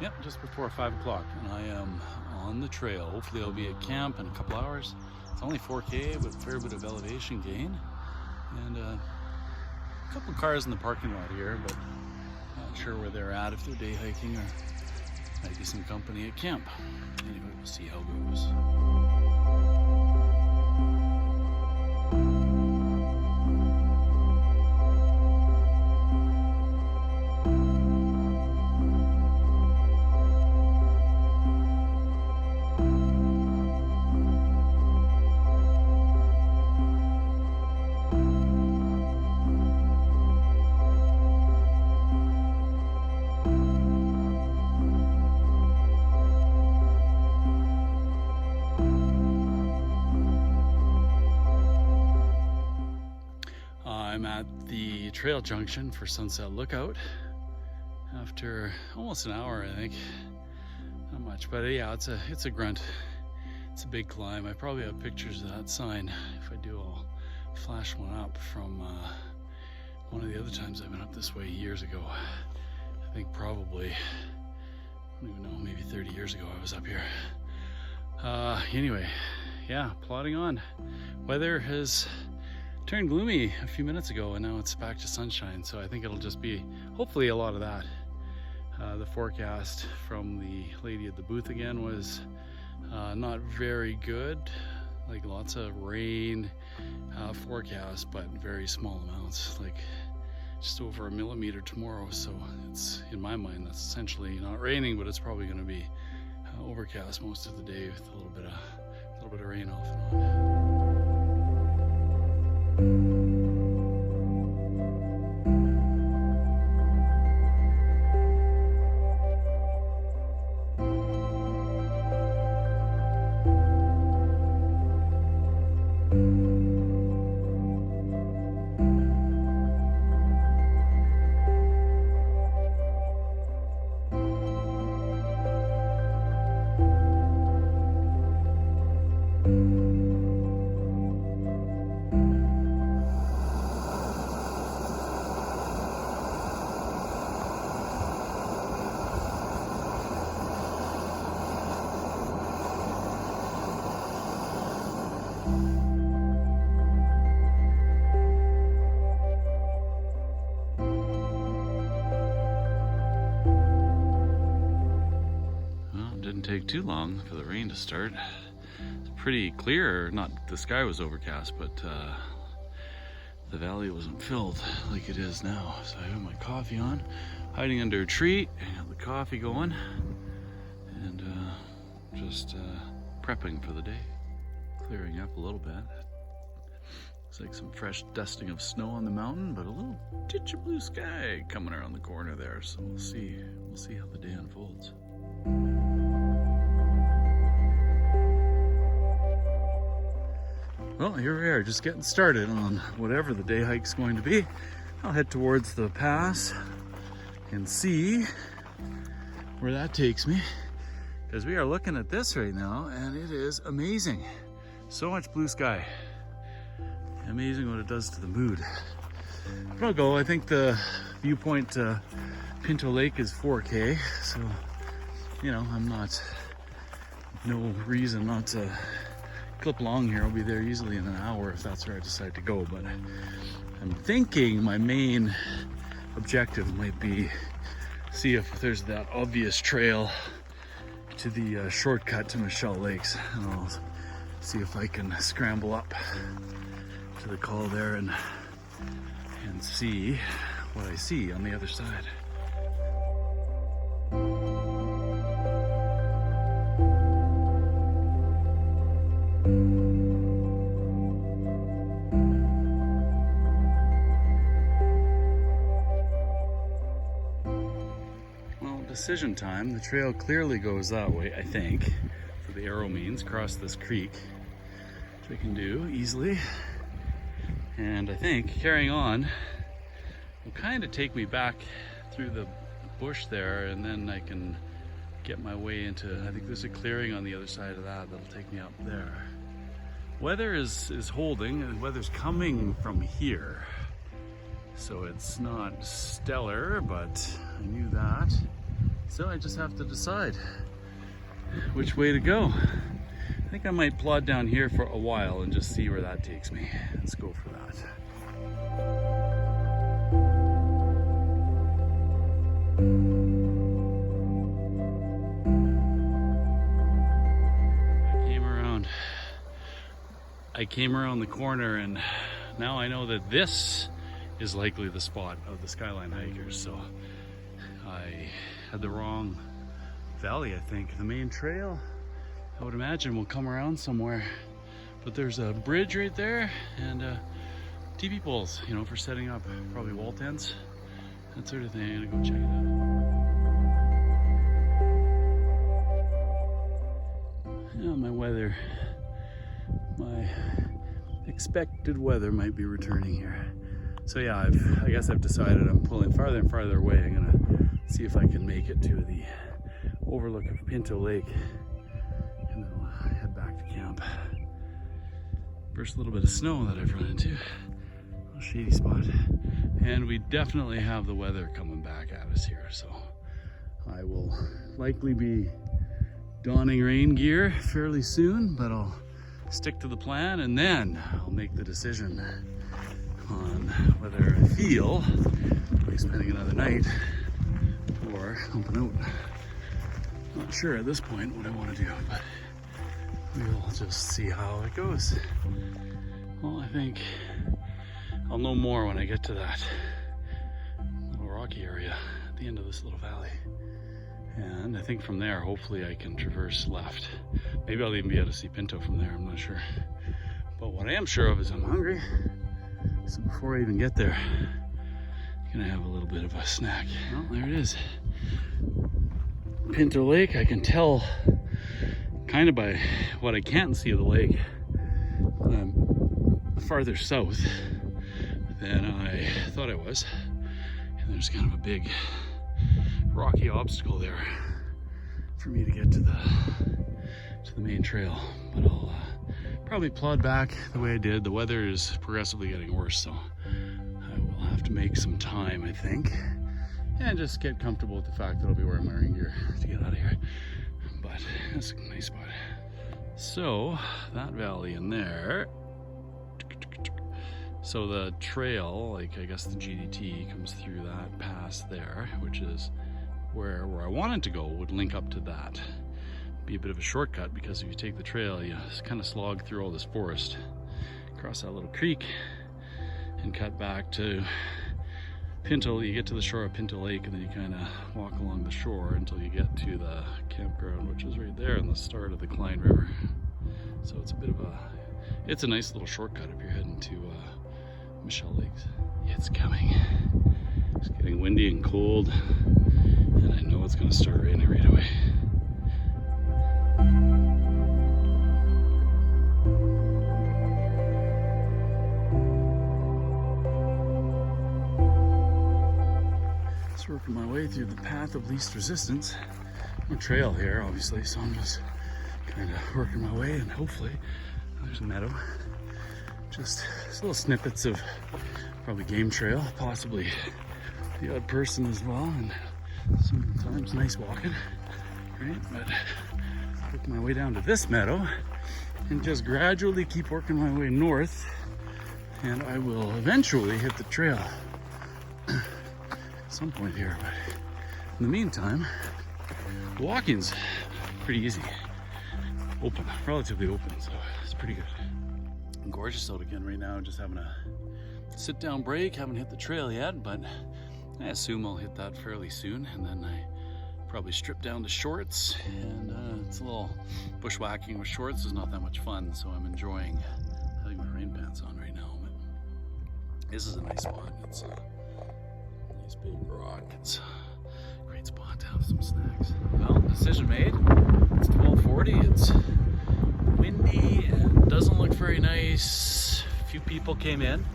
Yep, just before 5 o'clock, and I am on the trail. Hopefully I'll be at camp in a couple hours. It's only 4K, but a fair bit of elevation gain. And a couple cars in the parking lot here, but not sure where they're at, if they're day hiking or might be some company at camp. Anyway, we'll see how it goes. I'm at the trail junction for Sunset Lookout after almost an hour, I think. Not much, but yeah, it's a grunt. It's a big climb. I probably have pictures of that sign. If I do, I'll flash one up from one of the other times I've been up this way years ago. I think probably, I don't even know, maybe 30 years ago I was up here. Anyway, yeah, plodding on. Weather has turned gloomy a few minutes ago and now it's back to sunshine, so I think it'll just be hopefully a lot of that. The forecast from the lady at the booth again was not very good, like lots of rain forecast, but very small amounts, like just over a millimeter tomorrow. So it's, in my mind, that's essentially not raining, but it's probably going to be overcast most of the day with a little bit of rain off and on. Didn't take too long for the rain to start. It's pretty clear, not the sky was overcast, but the valley wasn't filled like it is now. So I have my coffee on, hiding under a tree, I got the coffee going, and just prepping for the day. Clearing up a little bit. Looks like some fresh dusting of snow on the mountain, but a little titch of blue sky coming around the corner there. So we'll see how the day unfolds. Well, here we are, just getting started on whatever the day hike's going to be. I'll head towards the pass and see where that takes me, because we are looking at this right now and it is amazing. So much blue sky. Amazing what it does to the mood. But I'll go. I think the viewpoint to Pinto Lake is 4K, so you know, no reason not to clip along here. I'll be there easily in an hour if that's where I decide to go, but I'm thinking my main objective might be see if there's that obvious trail to the shortcut to Michelle Lakes, and I'll see if I can scramble up to the col there and see what I see on the other side. Decision time. The trail clearly goes that way, I think, for the arrow means, across this creek, which I can do easily. And I think carrying on will kind of take me back through the bush there, and then I can get my way into, I think there's a clearing on the other side of that that'll take me up there. Weather is holding, and weather's coming from here. So it's not stellar, but I knew that. So I just have to decide which way to go. I think I might plod down here for a while and just see where that takes me. Let's go for that. I came around the corner, and now I know that this is likely the spot of the Skyline hikers. So I had the wrong valley, I think. The main trail, I would imagine, will come around somewhere. But there's a bridge right there and TV poles, you know, for setting up probably wall tents, that sort of thing. I'm gonna go check it out. Yeah, my weather. My expected weather might be returning here. So yeah, I guess I've decided I'm pulling farther and farther away. I'm gonna see if I can make it to the overlook of Pinto Lake, and then I'll head back to camp. First little bit of snow that I've run into, a little shady spot. And we definitely have the weather coming back at us here. So I will likely be donning rain gear fairly soon, but I'll stick to the plan, and then I'll make the decision on whether I feel like spending another night or humping out. Not sure at this point what I want to do, but we'll just see how it goes. Well, I think I'll know more when I get to that little rocky area at the end of this little valley. And I think from there, hopefully I can traverse left. Maybe I'll even be able to see Pinto from there, I'm not sure. But what I am sure of is I'm hungry. So before I even get there, I'm gonna have a little bit of a snack. Well, there it is. Pinto Lake, I can tell kind of by what I can't see of the lake. I'm farther south than I thought I was. And there's kind of a big rocky obstacle there for me to get to the main trail, but I'll probably plod back the way I did. The weather is progressively getting worse, so I will have to make some time, I think, and just get comfortable with the fact that I'll be wearing my rain gear to get out of here. But that's a nice spot. So that valley in there, so the trail, like I guess the GDT comes through that pass there, which is where I wanted to go, would link up to that. Be a bit of a shortcut, because if you take the trail, you just kind of slog through all this forest, cross that little creek, and cut back to Pinto. You get to the shore of Pinto Lake, and then you kind of walk along the shore until you get to the campground, which is right there in the start of the Cline River. So it's a bit of it's a nice little shortcut if you're heading to Michelle Lakes. It's coming. It's getting windy and cold, and I know it's going to start raining right away. Just working my way through the path of least resistance. I'm a trail here, obviously, so I'm just kind of working my way, and hopefully there's a meadow. Just little snippets of probably game trail, possibly the odd person as well, and sometimes nice walking, right? But working my way down to this meadow and just gradually keep working my way north, and I will eventually hit the trail at some point here. But in the meantime, the walking's pretty easy, open, relatively open, so it's pretty good. Gorgeous out again right now, just having a sit down break. Haven't hit the trail yet, but I assume I'll hit that fairly soon, and then I probably strip down to shorts, and it's a little bushwhacking with shorts is not that much fun, so I'm enjoying having my rain pants on right now. But this is a nice spot. It's a nice big rock. It's a great spot to have some snacks. Well, decision made. It's 12:40. It's windy and doesn't look very nice. A few people came in.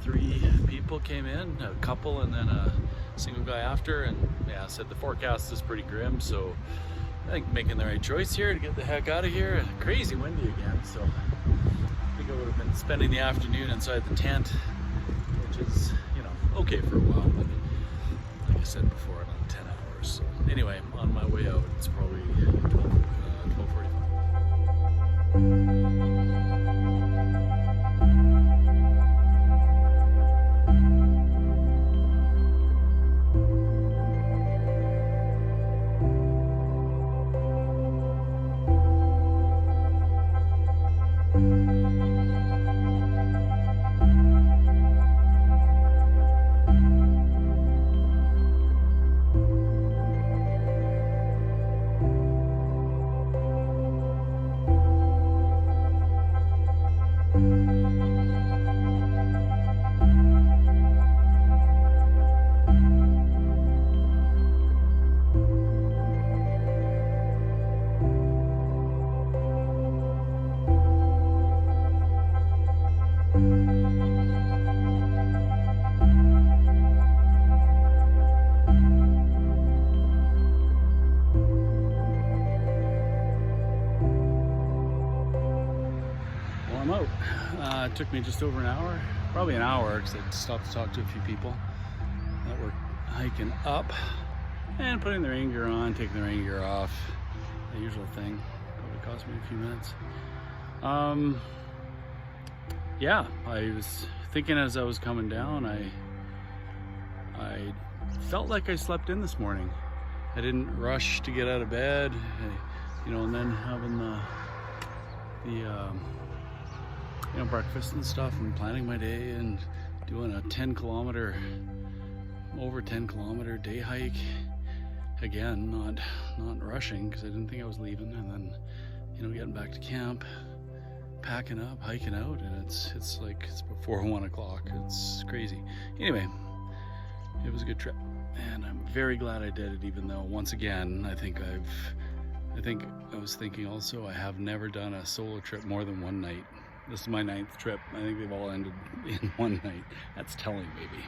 3 people came in, a couple and then a single guy after, and yeah, said the forecast is pretty grim, so I think making the right choice here to get the heck out of here. Crazy windy again, so I think I would have been spending the afternoon inside the tent, which is, you know, okay for a while, but like I said before, another 10 hours, so anyway, on my way out, it's probably 12:45. I'm out. It took me just over an hour, probably an hour, because I stopped to talk to a few people that were hiking up and putting their rain gear on, taking their rain gear off, the usual thing. Probably cost me a few minutes. Yeah, I was thinking as I was coming down, I felt like I slept in this morning. I didn't rush to get out of bed, and then having the breakfast and stuff, and planning my day and doing a over 10 kilometer day hike. Again, not rushing because I didn't think I was leaving, and then getting back to camp, packing up, hiking out, and it's before 1 o'clock. It's crazy. Anyway, it was a good trip, and I'm very glad I did it, even though once again I was thinking also I have never done a solo trip more than one night. This is my 9th trip. I think they've all ended in one night. That's telling, maybe.